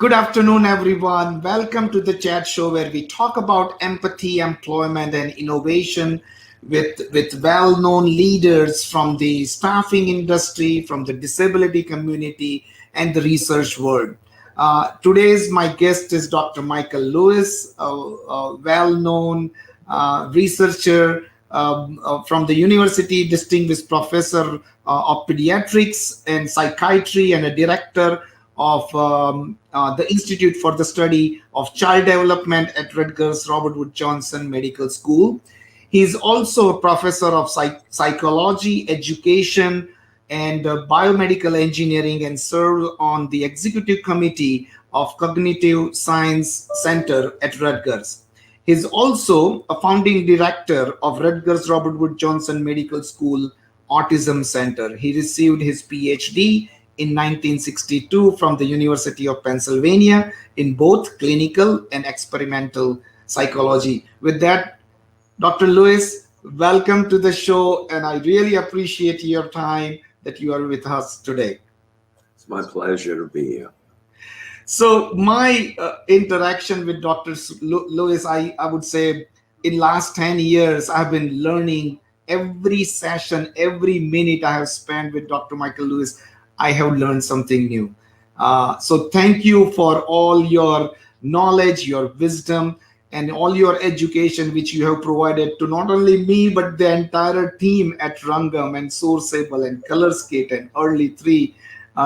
Good afternoon, everyone. Welcome to the chat show where we talk about empathy, employment, and innovation with well-known leaders from the staffing industry, from the disability community, and the research world. Today's my guest is Dr. Michael Lewis, a well-known researcher from the university, distinguished professor of pediatrics and psychiatry, and a director of the Institute for the Study of Child Development at Rutgers Robert Wood Johnson Medical School. He is also a professor of psychology, education, and biomedical engineering, and served on the executive committee of Cognitive Science Center at Rutgers. He is also a founding director of Rutgers Robert Wood Johnson Medical School Autism Center. He received his PhD in 1962 from the University of Pennsylvania in both clinical and experimental psychology. With that, Dr. Lewis, welcome to the show, and I really appreciate your time that you are with us today. It's my pleasure to be here. So my interaction with Dr. Lewis, I would say in last 10 years, I've been learning every session, every minute I have spent with Dr. Michael Lewis, I have learned something new. So thank you for all your knowledge, your wisdom, and all your education, which you have provided to not only me, but the entire team at Rangam and Sourceable and Colorscape and Early 3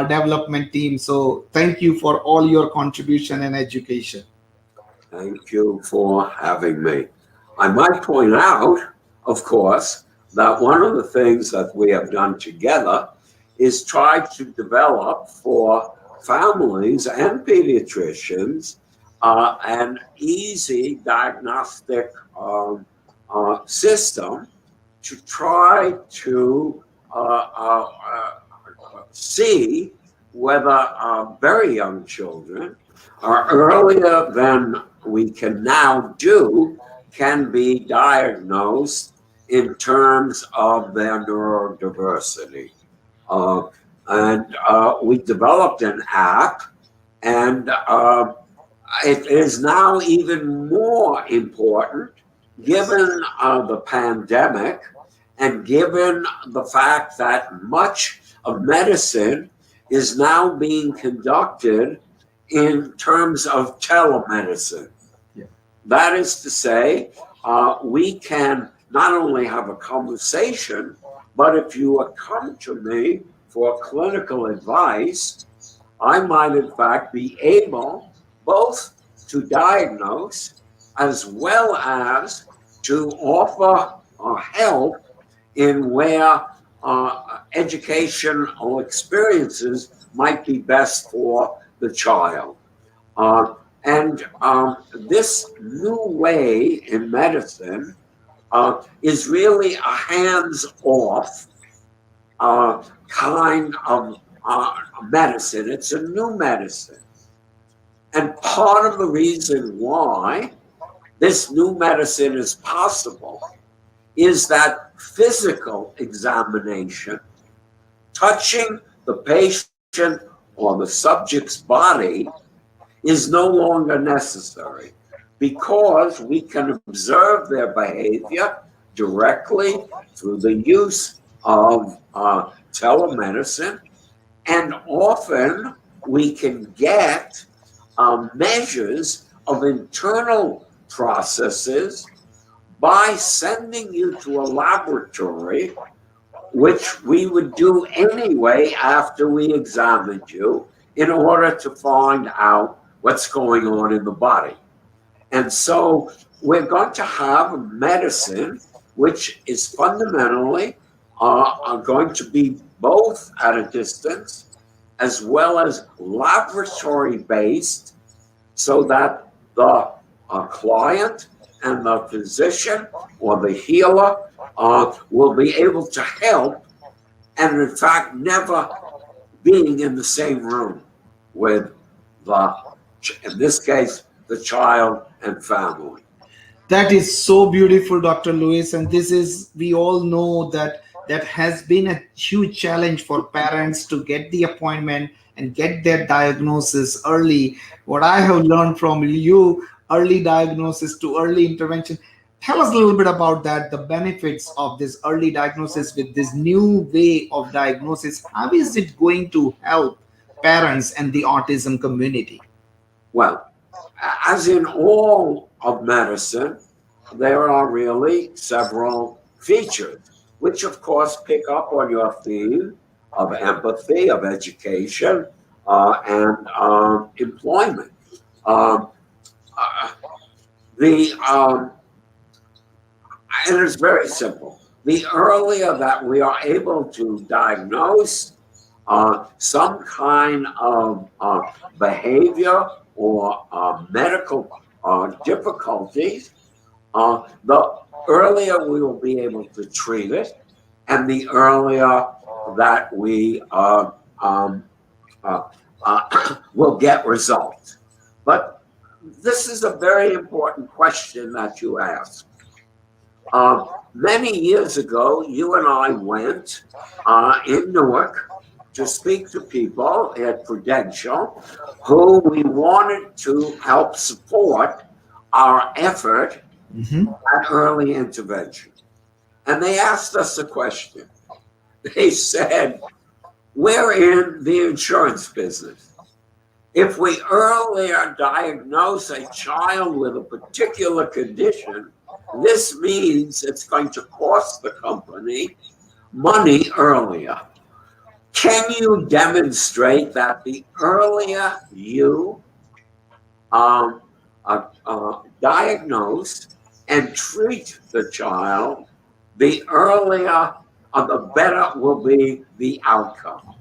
development team. So thank you for all your contribution and education. Thank you for having me. I might point out, of course, that one of the things that we have done together is try to develop for families and pediatricians an easy diagnostic system to try to see whether very young children are earlier than we can now do can be diagnosed in terms of their neurodiversity. We developed an app, and it is now even more important given the pandemic and given the fact that much of medicine is now being conducted in terms of telemedicine. Yeah. That is to say, we can not only have a conversation, but if you would come to me for clinical advice, I might in fact be able both to diagnose as well as to offer help in where educational experiences might be best for the child. This new way in medicine is really a hands-off kind of medicine. It's a new medicine. And part of the reason why this new medicine is possible is that physical examination, touching the patient or the subject's body, is no longer necessary, because we can observe their behavior directly through the use of telemedicine, and often we can get measures of internal processes by sending you to a laboratory, which we would do anyway after we examined you, in order to find out what's going on in the body. And so we're going to have a medicine which is fundamentally going to be both at a distance as well as laboratory-based, so that the client and the physician or the healer will be able to help, and in fact never being in the same room with in this case, the child and family. That is so beautiful, Dr. Lewis. And this is, we all know that has been a huge challenge for parents to get the appointment and get their diagnosis early. What I have learned from you, early diagnosis to early intervention. Tell us a little bit about that, the benefits of this early diagnosis with this new way of diagnosis. How is it going to help parents and the autism community? Well, as in all of medicine, there are really several features, which of course pick up on your theme of empathy, of education, and employment. Um, uh, the and it's very simple. The earlier that we are able to diagnose some kind of behavior or medical difficulties, the earlier we will be able to treat it, and the earlier that we uh, will get results. But this is a very important question that you ask. Many years ago, you and I went in Newark to speak to people at Prudential who we wanted to help support our effort Mhm. at early intervention. And they asked us a question. They said, we're in the insurance business. If we earlier diagnose a child with a particular condition, this means it's going to cost the company money earlier. Can you demonstrate that the earlier you diagnose and treat the child, the earlier the better will be the outcome?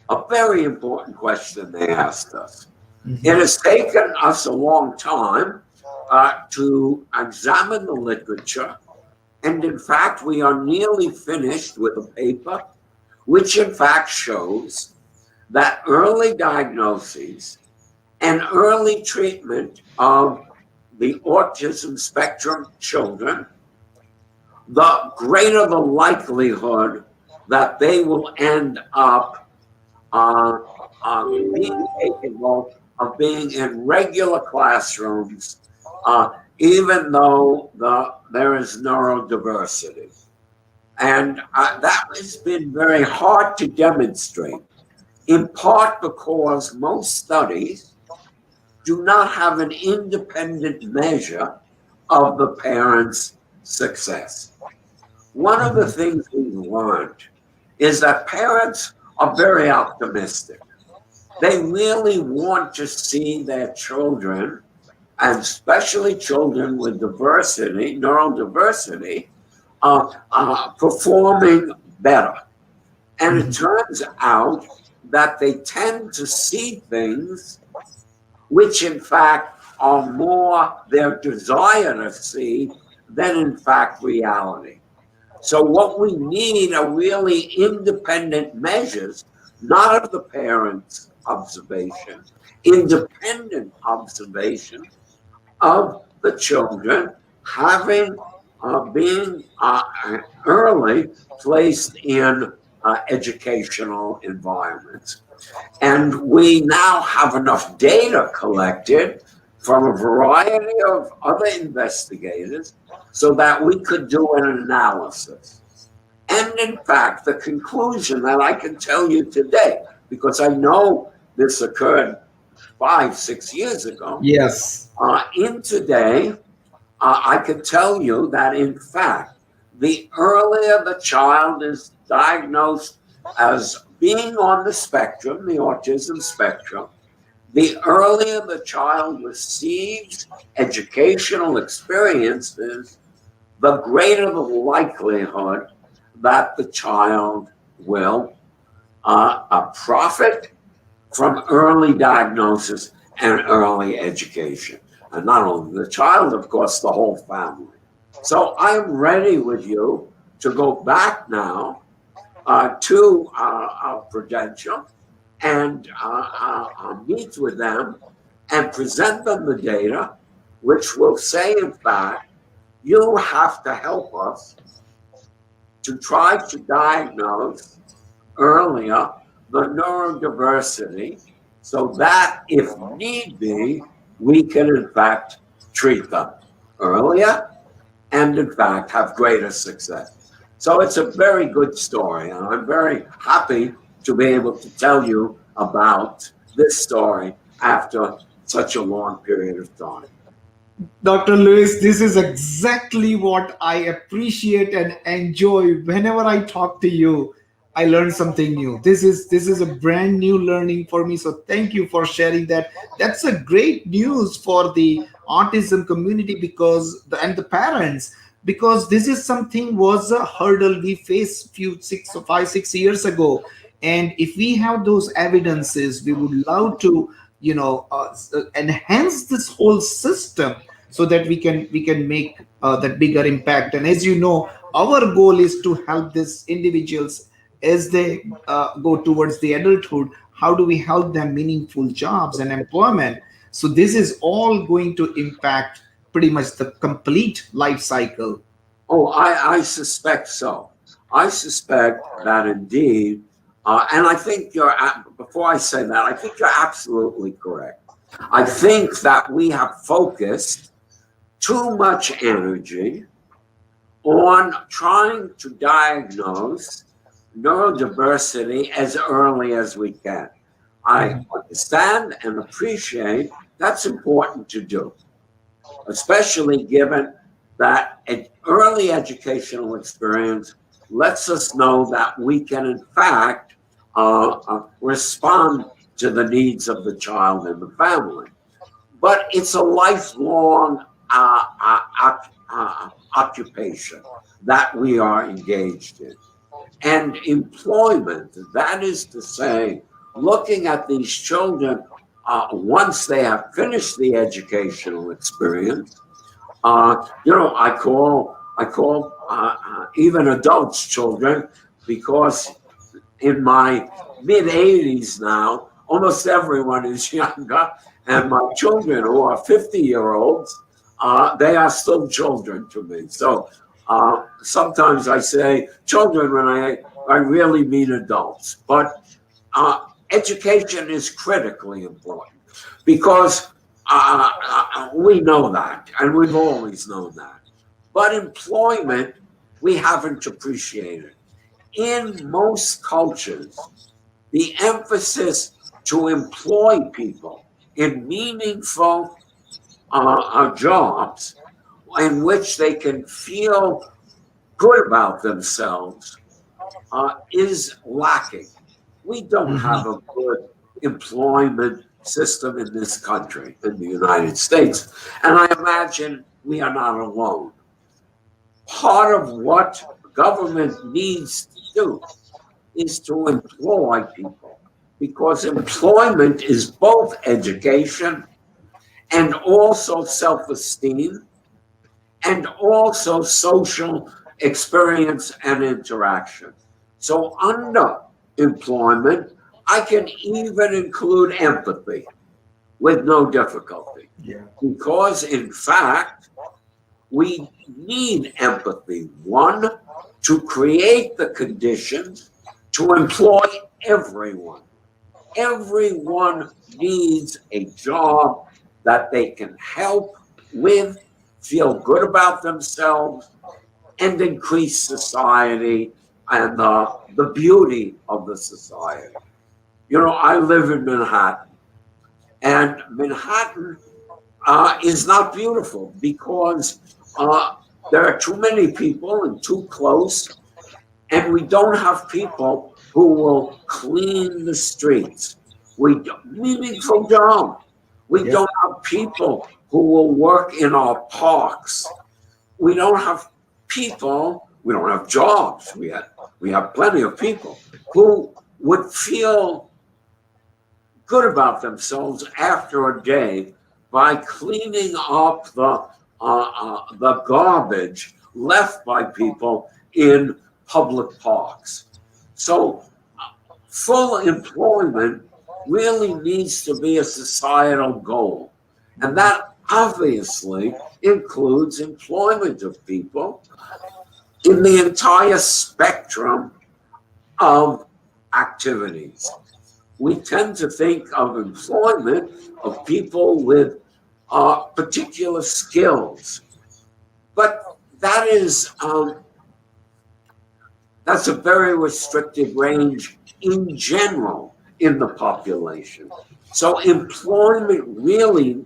A very important question they asked us. It Mhm. has taken us a long time to examine the literature, and in fact, we are nearly finished with a paper which in fact shows that early diagnoses and early treatment of the autism spectrum children, the greater the likelihood that they will end up uh, being capable of being in regular classrooms, even though there is neurodiversity. And that has been very hard to demonstrate, in part because most studies do not have an independent measure of the parent's success. One of the Mhm. things we've learned is that parents are very optimistic. They really want to see their children, and especially children with diversity, neurodiversity, performing better. And it Mhm. turns out that they tend to see things which, in fact, are more their desire to see than, in fact, reality. So, what we need are really independent measures, not of the parent's observation, independent observation of the children having being early placed in educational environments. And we now have enough data collected from a variety of other investigators so that we could do an analysis. And in fact, the conclusion that I can tell you today, because I know this occurred 5, 6 years ago, Yes. in today, I can tell you that in fact, the earlier the child is diagnosed as being on the spectrum, the autism spectrum, the earlier the child receives educational experiences, the greater the likelihood that the child will profit from early diagnosis and early education. And not only the child, of course, the whole family. So I'm ready with you to go back now to Prudential and meet with them and present them the data, which will say, in fact, you have to help us to try to diagnose earlier the neurodiversity so that, if need be, we can in fact treat them earlier and in fact have greater success. So it's a very good story, and I'm very happy to be able to tell you about this story after such a long period of time. Dr. Lewis, this is exactly what I appreciate and enjoy. Whenever I talk to you, I learn something new. This is a brand new learning for me. So thank you for sharing that. That's a great news for the autism community because and the parents, because this is something was a hurdle we faced few 6 or 5 6 years ago. And if we have those evidences, we would love to enhance this whole system so that we can make that bigger impact. And as you know, our goal is to help these individuals as they go towards the adulthood. How do we help them meaningful jobs and employment? So this is all going to impact pretty much the complete life cycle. Oh, I suspect so. I suspect that indeed, and I think before I say that, I think you're absolutely correct. I think that we have focused too much energy on trying to diagnose neurodiversity as early as we can. I understand and appreciate that's important to do, especially given that an early educational experience lets us know that we can, in fact, respond to the needs of the child and the family. But it's a lifelong occupation that we are engaged in. And employment, that is to say, looking at these children once they have finished the educational experience. I call even adults children because in my mid 80s now, almost everyone is younger, and my children who are 50-year-olds, they are still children to me. So sometimes I say children when I really mean adults. But education is critically important because we know that, and we've always known that. But employment, we haven't appreciated. In most cultures, the emphasis to employ people in meaningful jobs in which they can feel good about themselves is lacking. We don't have a good employment system in this country, in the United States. And I imagine we are not alone. Part of what government needs to do is to employ people, because employment is both education and also self-esteem and also social experience and interaction. So under employment, I can even include empathy with no difficulty. Yeah. Because in fact, we need empathy. One, to create the conditions to employ everyone. Everyone needs a job that they can help with, feel good about themselves, and increase society and the beauty of the society. I live in Manhattan, and Manhattan is not beautiful because there are too many people and too close, and we don't have people who will clean the streets. Meaningful job. We don't have people who will work in our parks. We don't have people. We don't have jobs. We have plenty of people who would feel good about themselves after a day by cleaning up the garbage left by people in public parks. So full employment really needs to be a societal goal. And that obviously includes employment of people in the entire spectrum of activities. We tend to think of employment of people with particular skills, but that's a very restricted range in general in the population. So employment really,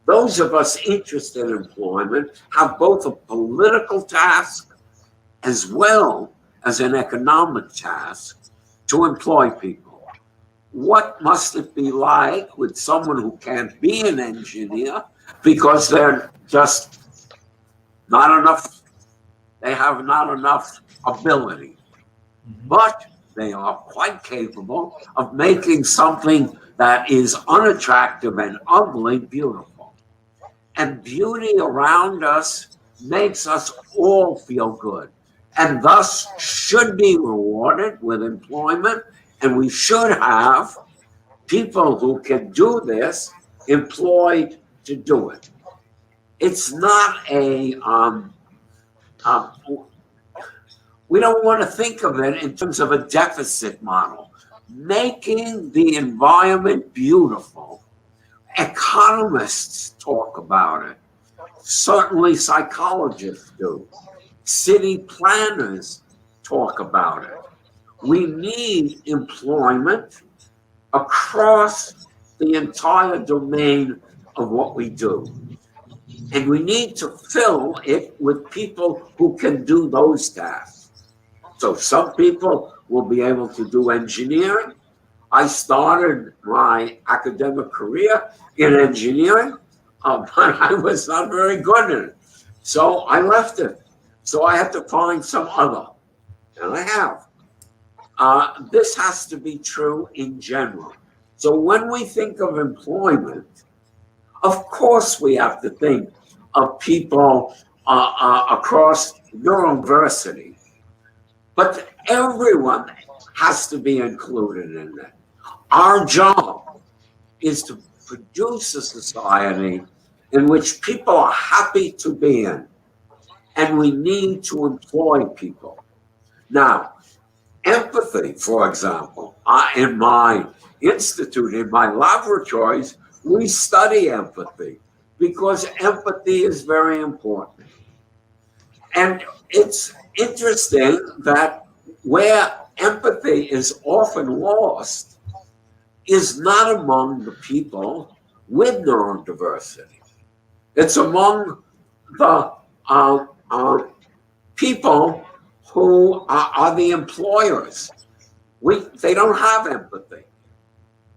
those of us interested in employment have both a political task as well as an economic task to employ people. What must it be like with someone who can't be an engineer because they're just not enough, they have not enough ability, but they are quite capable of making something that is unattractive and ugly beautiful. And beauty around us makes us all feel good, and thus should be rewarded with employment. And we should have people who can do this employed to do it. It's not um, we don't want to think of it in terms of a deficit model. Making the environment beautiful, economists talk about it. Certainly psychologists do. City planners talk about it. We need employment across the entire domain of what we do. And we need to fill it with people who can do those tasks. So some people will be able to do engineering. I started my academic career in engineering, but I was not very good at it. So I left it. So I had to find some other, and I have. This has to be true in general. So when we think of employment, of course we have to think of people across neurodiversity, but everyone has to be included in that. Our job is to produce a society in which people are happy to be in, and we need to employ people. Now, empathy, for example, in my institute, in my laboratories, we study empathy because empathy is very important. And it's interesting that where empathy is often lost is not among the people with neurodiversity. It's among the people who are the employers. They don't have empathy.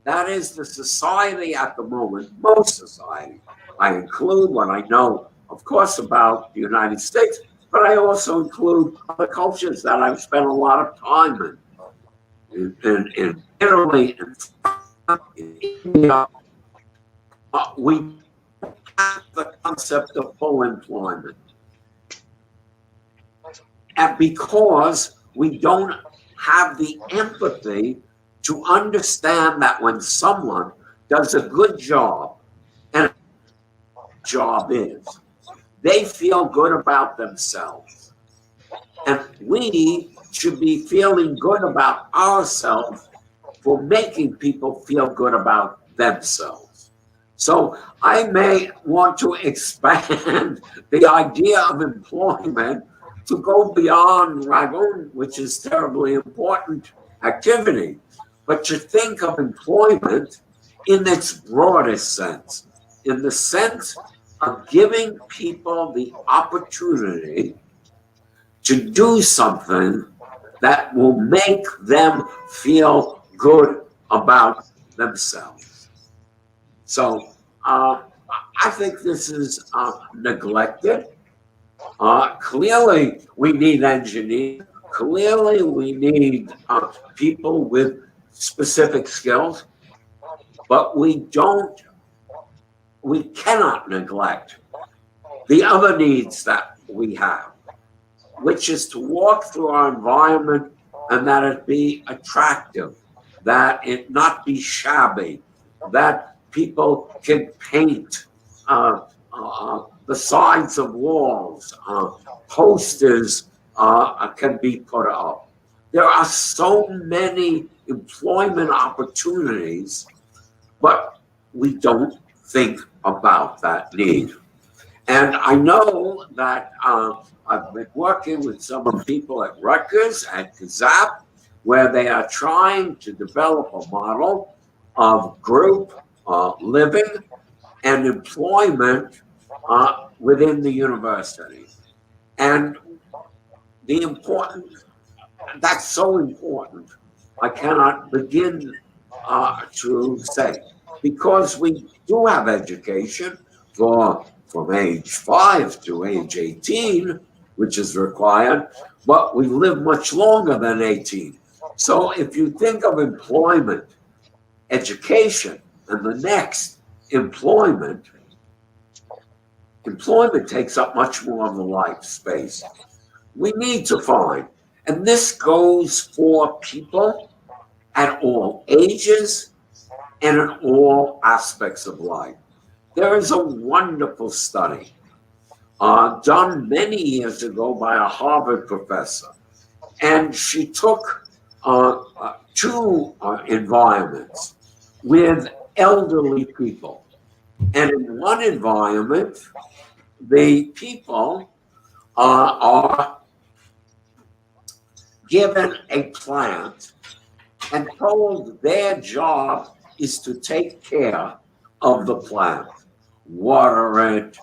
That is the society at the moment, most society. I include what I know, of course, about the United States, but I also include other cultures that I've spent a lot of time in Italy, in India. We have the concept of full employment. And because we don't have the empathy to understand that when someone does a good job, and job is, they feel good about themselves. And we should be feeling good about ourselves for making people feel good about themselves. So I may want to expand the idea of employment to go beyond Rangam, which is terribly important activity, but to think of employment in its broadest sense, in the sense of giving people the opportunity to do something that will make them feel good about themselves. So I think this is neglected. Clearly, we need engineers. Clearly, we need people with specific skills, but we cannot neglect the other needs that we have, which is to walk through our environment and that it be attractive, that it not be shabby, that people can paint the sides of walls, posters can be put up. There are so many employment opportunities, but we don't think about that need. And I know that I've been working with some of the people at Rutgers and Kazap, where they are trying to develop a model of group living and employment within the university. And the important, that's so important, I cannot begin to say, because we do have education from age 5 to age 18, which is required, but we live much longer than 18. So if you think of employment, education, and the next employment takes up much more of the life space. We need to find, and this goes for people at all ages and in all aspects of life. There is a wonderful study done many years ago by a Harvard professor, and she took two environments with elderly people. And in one environment, the people are given a plant and told their job is to take care of the plant, water it,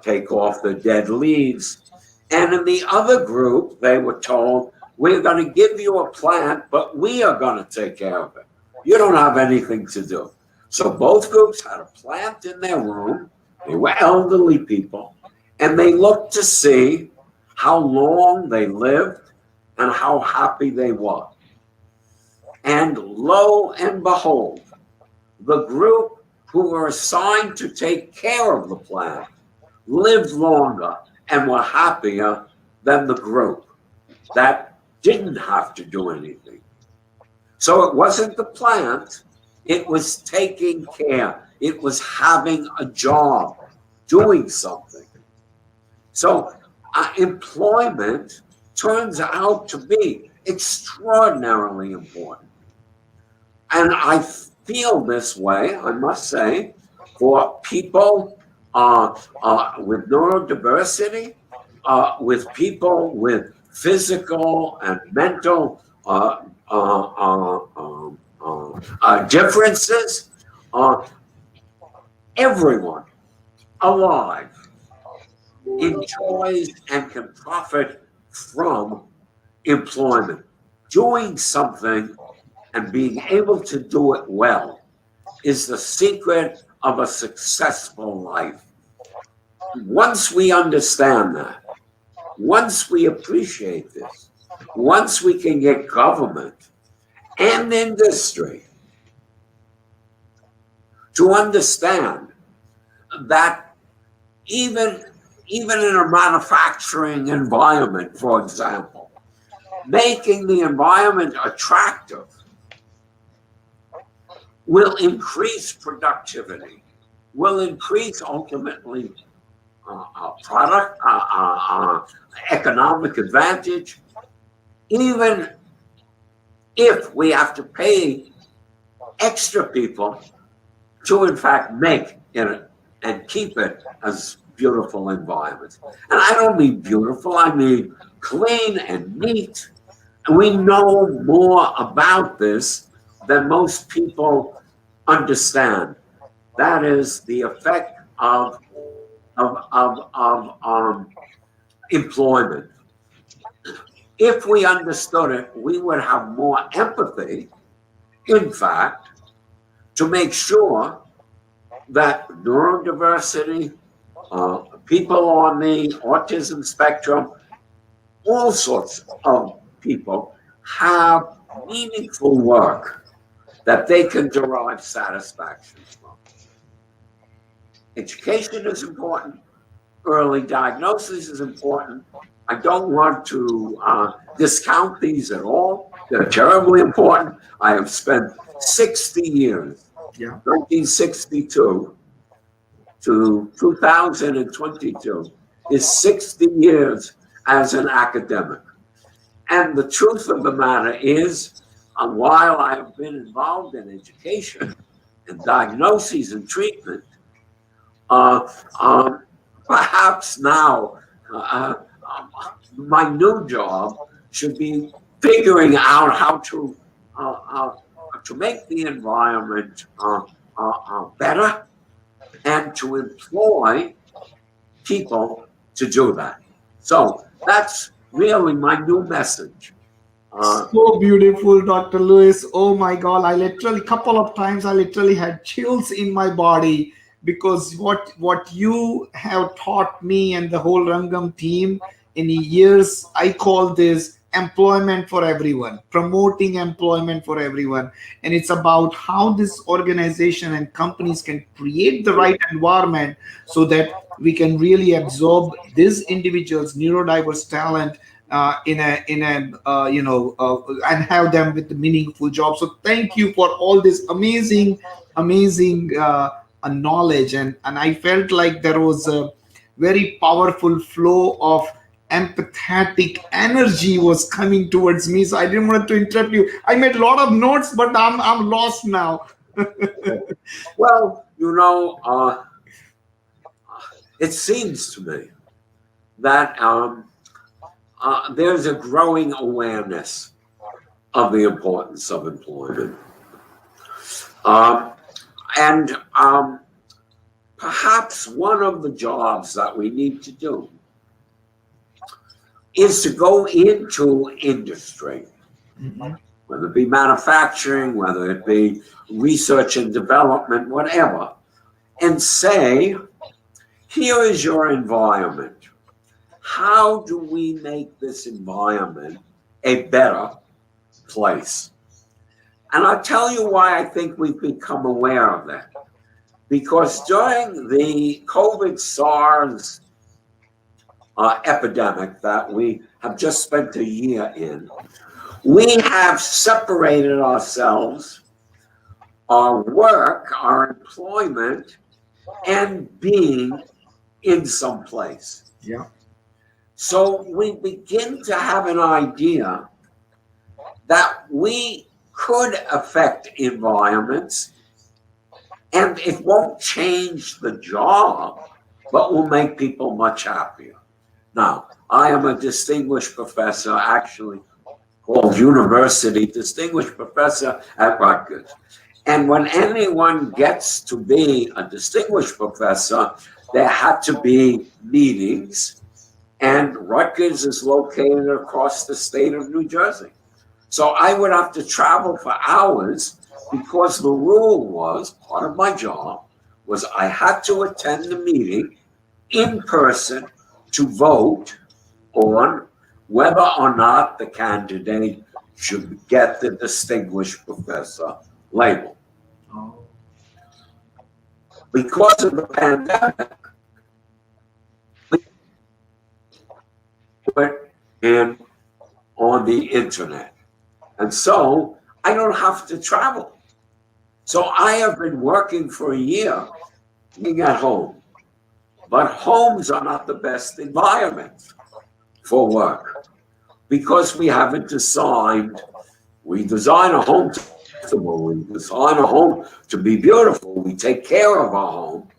take off the dead leaves. And in the other group, they were told, we're going to give you a plant, but we are going to take care of it. You don't have anything to do. So both groups had a plant in their room. They were elderly people, and they looked to see how long they lived and how happy they were. And lo and behold, the group who were assigned to take care of the plant lived longer and were happier than the group that didn't have to do anything. So it wasn't the plant, it was taking care, it was having a job, doing something. So employment turns out to be extraordinarily important. And I feel this way, I must say, for people with neurodiversity, with people with physical and mental differences. Everyone alive enjoys and can profit from employment. Doing something and being able to do it well is the secret of a successful life. Once we understand that, once we appreciate this, once we can get government and industry to understand that even in a manufacturing environment, for example, making the environment attractive will increase productivity, will increase ultimately product, economic advantage, even if we have to pay extra people to in fact make it and keep it as beautiful environments. And I don't mean beautiful, I mean clean and neat. And we know more about this than most people understand. That is the effect of employment. If we understood it, we would have more empathy, in fact, to make sure that neurodiversity, people on the autism spectrum, all sorts of people have meaningful work that they can derive satisfaction from. Education is important. Early diagnosis is important. I don't want to discount these at all. They're terribly important. I have spent 60 years, 1962 to 2022, is 60 years as an academic. And the truth of the matter is, while I have been involved in education and diagnoses and treatment, uh, um, perhaps now my new job should be figuring out how to make the environment better and to employ people to do that. So that's really my new message. So beautiful, Dr. Lewis. Oh my God. I literally, couple of times, I literally had chills in my body because what you have taught me and the whole Rangam team in years, I call this employment for everyone, promoting employment for everyone. And it's about how this organization and companies can create the right environment so that we can really absorb these individuals, neurodiverse talent, and have them with the meaningful job. So thank you for all this amazing knowledge, and I felt like there was a very powerful flow of empathetic energy was coming towards me. So I didn't want to interrupt you. I made a lot of notes, but I'm lost now. Well, it seems to me that there's a growing awareness of the importance of employment. And perhaps one of the jobs that we need to do is to go into industry, whether it be manufacturing, whether it be research and development, whatever, and say, here is your environment. How do we make this environment a better place? And I'll tell you why I think we've become aware of that. Because during the COVID SARS epidemic that we have just spent a year in, we have separated ourselves, our work, our employment, and being in some place. Yeah. So we begin to have an idea that we could affect environments, and it won't change the job, but will make people much happier. Now, I am a distinguished professor, actually called University Distinguished Professor at Rutgers. And when anyone gets to be a distinguished professor, there had to be meetings, and Rutgers is located across the state of New Jersey. So I would have to travel for hours because the rule was, part of my job, was I had to attend the meeting in person to vote on whether or not the candidate should get the distinguished professor label. Because of the pandemic, we put in on the internet. And so I don't have to travel. So I have been working for a year, being at home. But homes are not the best environment for work because we haven't designed. We design a home to be comfortable. We design a home to be beautiful. We take care of our home,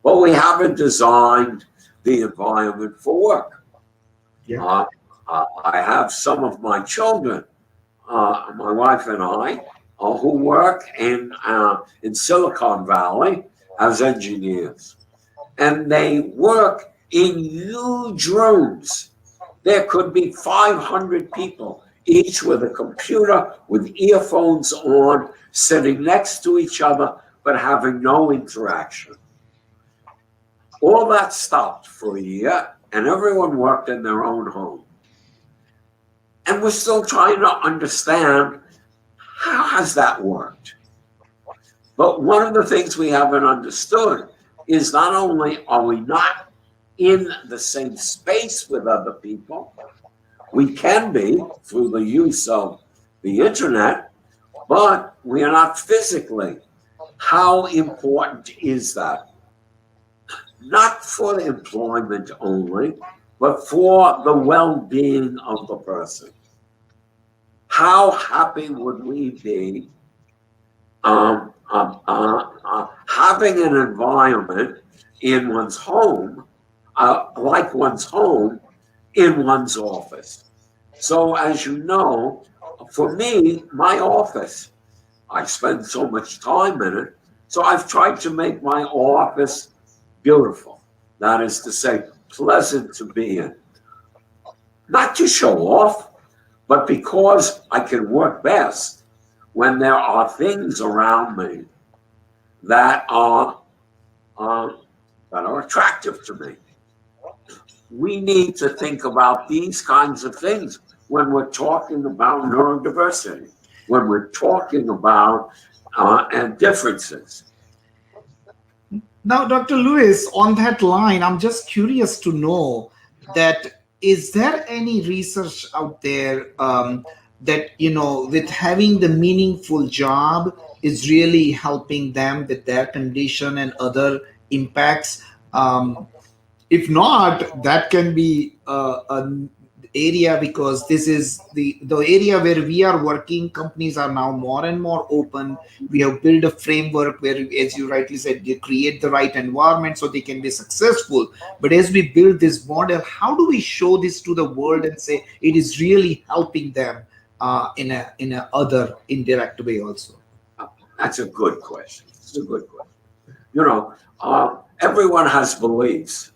but we haven't designed the environment for work. Yeah. I have some of my children, my wife and I, who work in Silicon Valley as engineers. And they work in huge rooms. There could be 500 people, each with a computer, with earphones on, sitting next to each other, but having no interaction. All that stopped for a year, and everyone worked in their own home. And we're still trying to understand, how has that worked? But one of the things we haven't understood is not only are we not in the same space with other people, we can be through the use of the internet, but we are not physically. How important is that? Not for employment only, but for the well-being of the person. how happy would we be having an environment in one's home, like one's home, in one's office? So, as you know, for me, my office, I spend so much time in it. So I've tried to make my office beautiful. That is to say, pleasant to be in. Not to show off, but because I can work best when there are things around me that are attractive to me. We need to think about these kinds of things when we're talking about neurodiversity, when we're talking about and differences. Now, Dr. Lewis, on that line, I'm just curious to know that is there any research out there that, with having the meaningful job is really helping them with their condition and other impacts? If not, that can be an area, because this is the area where we are working. Companies are now more and more open. We have built a framework where, as you rightly said, they create the right environment so they can be successful. But as we build this model, how do we show this to the world and say it is really helping them in a other indirect way also? That's a good question. It's a good question. Everyone has beliefs.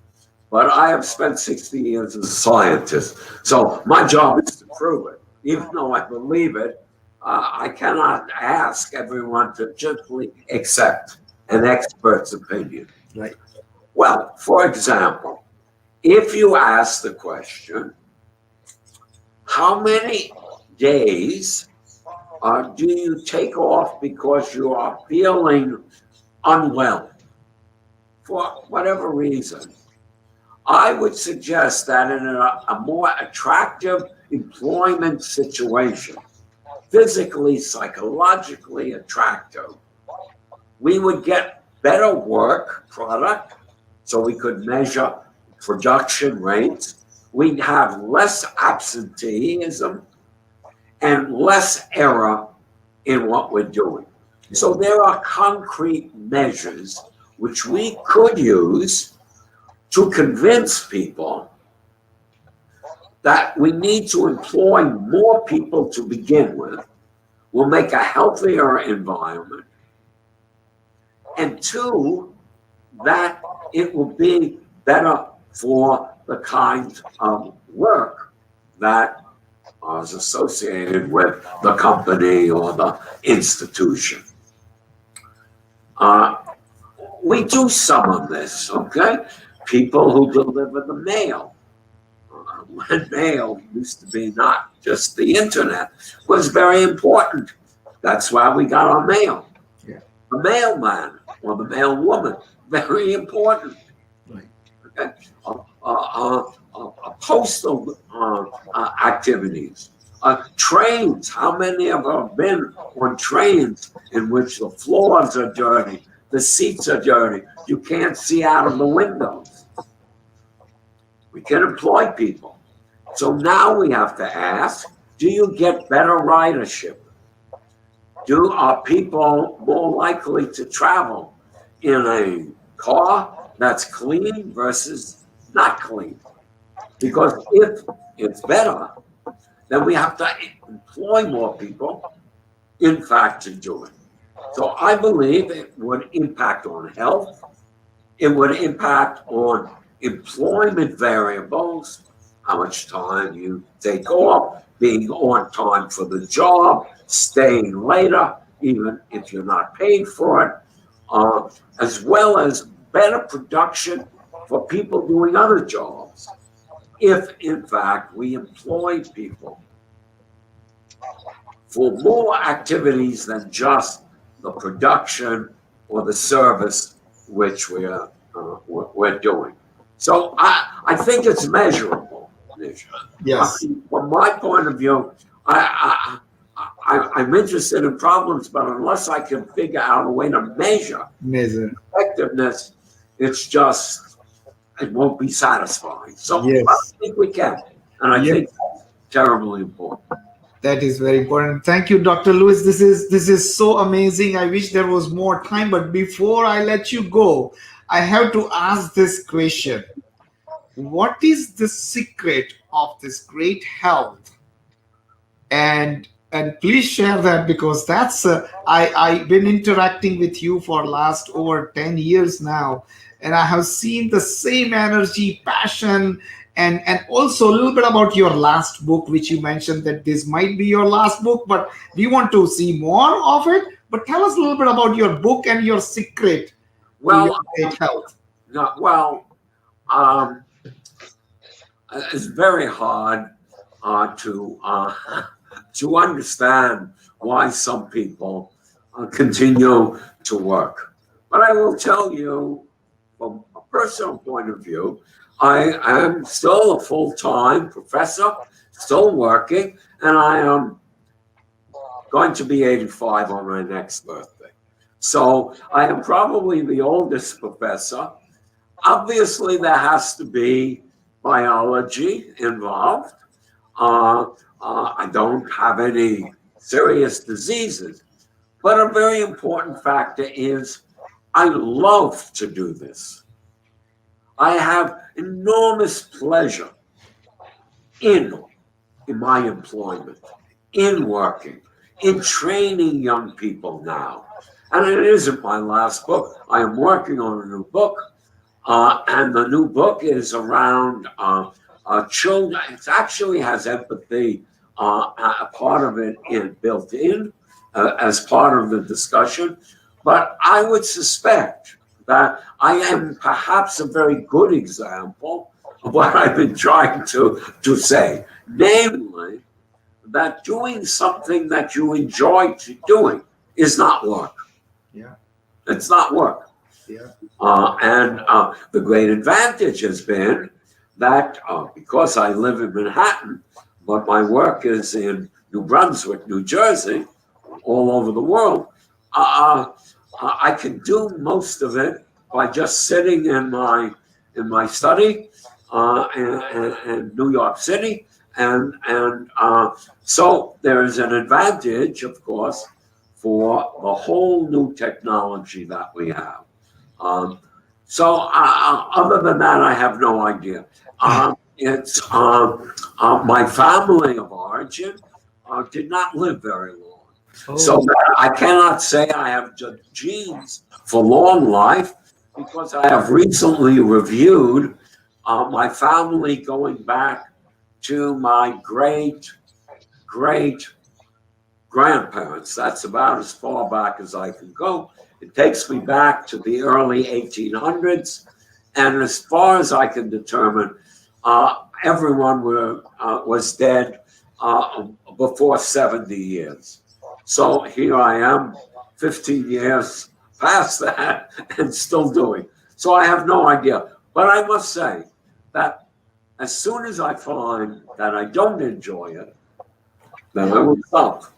But I have spent 60 years as a scientist, so my job is to prove it. Even though I believe it, I cannot ask everyone to simply accept an expert's opinion. Right. Well, for example, if you ask the question, how many days do you take off because you are feeling unwell for whatever reason? I would suggest that in a more attractive employment situation, physically, psychologically attractive, we would get better work product, so we could measure production rates. We'd have less absenteeism and less error in what we're doing. So there are concrete measures which we could use to convince people that we need to employ more people to begin with, will make a healthier environment, and two, that it will be better for the kind of work that is associated with the company or the institution. We do some of this, okay? People who deliver the mail. When mail used to be not just the internet, was very important. That's why we got our mail. Yeah. The mailman or the mailwoman, very important. Right. Okay. Postal activities. Trains. How many of us have been on trains in which the floors are dirty, the seats are dirty, you can't see out of the windows? We can employ people. So now we have to ask, do you get better ridership? Are people more likely to travel in a car that's clean versus not clean? Because if it's better, then we have to employ more people, in fact, to do it. So I believe it would impact on health. It would impact on employment variables, how much time you take off, being on time for the job, staying later, even if you're not paid for it, as well as better production for people doing other jobs, if in fact we employ people for more activities than just the production or the service which we're doing. So I think it's measurable, Nish. Yes. From my point of view, I'm interested in problems, but unless I can figure out a way to measure effectiveness, it won't be satisfying. So Yes. I think we can, and I think that's terribly important. That is very important. Thank you, Dr. Lewis. This is so amazing. I wish there was more time, but before I let you go, I have to ask this question. What is the secret of this great health? And please share that, because that's I've been interacting with you for last over 10 years now, and I have seen the same energy, passion, and also a little bit about your last book, which you mentioned that this might be your last book, but we want to see more of it. But tell us a little bit about your book and your secret to your Well, great health. no, well, um, it's very hard to to understand why some people continue to work. But I will tell you, from a personal point of view, I am still a full-time professor, still working, and I am going to be 85 on my next birthday. So I am probably the oldest professor. Obviously, there has to be biology involved. Uh, I don't have any serious diseases, but a very important factor is I love to do this. I have enormous pleasure in, in my employment, in working, in training young people now. And it isn't my last book. I am working on a new book. And the new book is around children. It actually has empathy, a part of it built in as part of the discussion. But I would suspect that I am perhaps a very good example of what I've been trying to say. Namely, that doing something that you enjoy doing is not work. Yeah, It's not work. yeah, And the great advantage has been that because I live in Manhattan, but my work is in New Brunswick, New Jersey, all over the world, I can do most of it by just sitting in my study in New York City, and so there is an advantage, of course, for the whole new technology that we have. Um, other than that, I have no idea. It's my family of origin did not live very long. So oh, I cannot say I have genes for long life because I have recently reviewed my family going back to my great grandparents. That's about as far back as I can go. It takes me back to the early 1800s. And as far as I can determine, everyone was dead before 70 years. So here I am, 15 years past that, and still doing. So I have no idea. But I must say that as soon as I find that I don't enjoy it, then I will stop.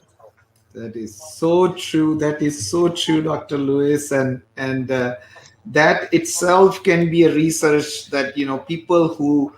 that is so true. That is so true, Dr. Lewis, and that itself can be a research that people who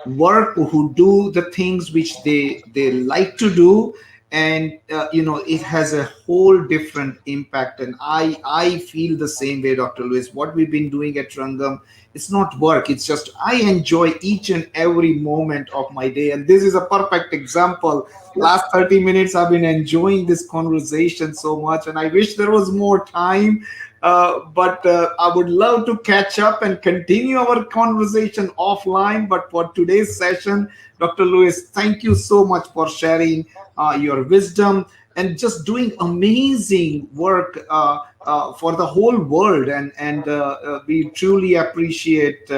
work, who do the things which they like to do, and it has a whole different impact. And I feel the same way, Dr. Lewis. What we've been doing at Rangam, it's not work, it's just I enjoy each and every moment of my day, and this is a perfect example. Last 30 minutes I've been enjoying this conversation so much, and I wish there was more time, but I would love to catch up and continue our conversation offline. But for today's session, Dr. Lewis, thank you so much for sharing your wisdom and just doing amazing work for the whole world. And we truly appreciate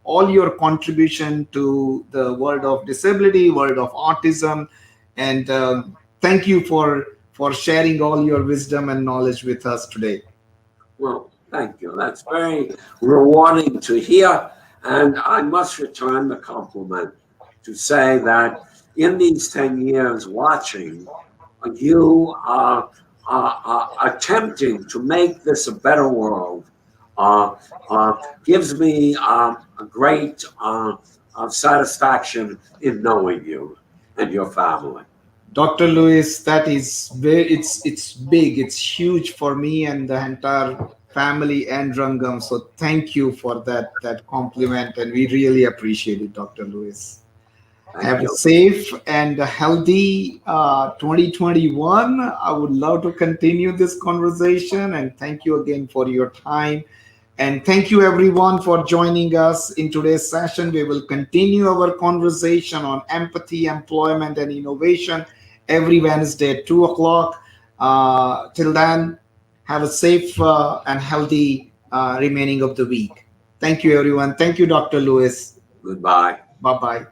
all your contribution to the world of disability, world of autism, and thank you for sharing all your wisdom and knowledge with us today. Well, thank you. That's very rewarding to hear. And I must return the compliment to say that in these 10 years watching, you are attempting to make this a better world gives me a great satisfaction in knowing you and your family. Dr. Lewis, that is very, it's big, it's huge for me and the entire family and Rangam. So thank you for that compliment, and we really appreciate it, Dr. Lewis. Thank Have a you. safe and a healthy 2021. I would love to continue this conversation, and thank you again for your time. And thank you everyone for joining us in today's session. We will continue our conversation on empathy, employment, and innovation every Wednesday at 2 o'clock. Till then, have a safe and healthy remaining of the week. Thank you, everyone. Thank you, Dr. Lewis. Goodbye. Bye bye.